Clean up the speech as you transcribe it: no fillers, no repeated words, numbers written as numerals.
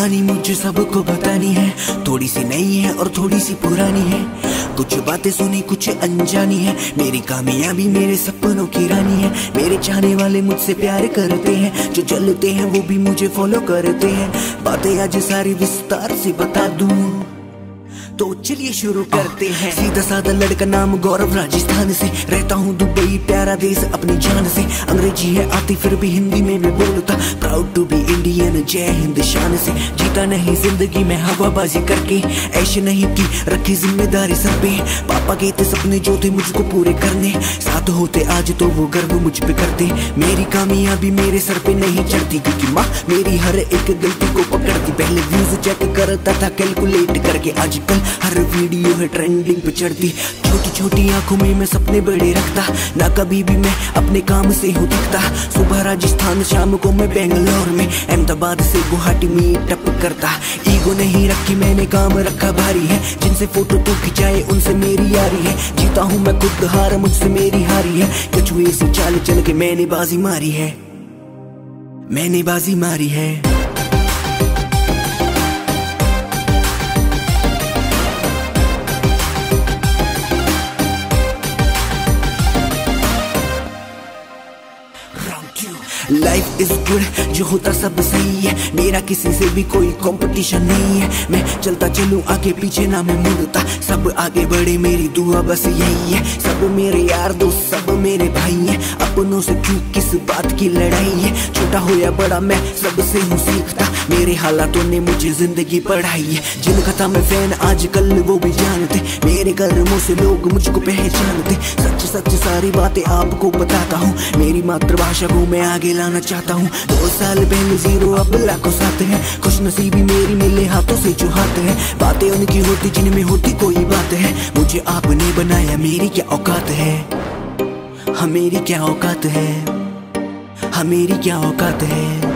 कहानी मुझे सबको बतानी है, थोड़ी सी नई है और थोड़ी सी पुरानी है। कुछ बातें सुनी कुछ अनजानी है, मेरी कामयाबी मेरे सपनों की रानी है। मेरे चाहने वाले मुझसे प्यार करते हैं, जो जलते हैं वो भी मुझे फॉलो करते हैं। बातें आज सारी विस्तार से बता दूं, तो चलिए शुरू करते हैं। सीधा साधा लड़का नाम गौरव, राजस्थान से, रहता हूँ दुबई, प्यारा देश अपनी जान से। अंग्रेजी है आती फिर भी हिंदी में मैं बोलता, प्राउड टू बी इंडियन, जय हिंद शान से। जीता नहीं जिंदगी में हवाबाजी करके, ऐसे नहीं की रखी जिम्मेदारी सर पे। पापा के थे सपने जो थे मुझको पूरे करने, साथ होते आज तो वो गर्व मुझ पे करते। मेरी कामयाबी मेरे सर पे नहीं चढ़ती, क्योंकि माँ मेरी हर एक गलती को पकड़ती। पहले व्यूज चेक करता था कैलकुलेट करके, आजकल हर वीडियो है ट्रेंडिंग पे चढ़ती। छोटी छोटी आंखों में मैं सपने बड़े रखता, ना कभी भी मैं अपने काम से हूँ थकता। सुबह राजस्थान, शाम को मैं बेंगलोर में, अहमदाबाद से गुवाहाटी मीटअप करता। ईगो नहीं रखी मैंने, काम रखा भारी है। जिनसे फोटो तो खिंचाए उनसे मेरी यारी है। जीता हूँ मैं खुद, हार मुझसे मेरी हारी है। कछुए सी चाल चल के मैंने बाजी मारी है, मैंने बाजी मारी है। लाइफ इज गुड, जो होता सब सही है। मेरा किसी से भी कोई कंपटीशन नहीं है। मैं चलता चलूं आगे पीछे ना मैं मुड़ता, सब आगे बढ़े मेरी दुआ बस यही है। सब मेरे यार दोस्त सब मेरे भाई हैं, अपनों से क्यों किस बात की लड़ाई है। छोटा हो या बड़ा मैं सबसे हूँ सीखता, मेरे हालातों ने मुझे जिंदगी पढ़ाई है। जिनका था मैं फैन आजकल वो भी जानते, मेरे कर्मों से लोग मुझको पहचानते। सच सच सारी बातें आपको बताता हूँ, मेरी मातृभाषा को मैं आगे लाना चाहता हूँ। 2 साल पहले 0 अब लाखों साथ है, खुश नसीबी मेरी मिले हाथों से जो हाथ है। बातें उनकी होती जिनमें होती कोई बात है। मुझे आपने बनाया, मेरी क्या औकात है, हाँ मेरी क्या औकात है, हाँ मेरी क्या औकात है।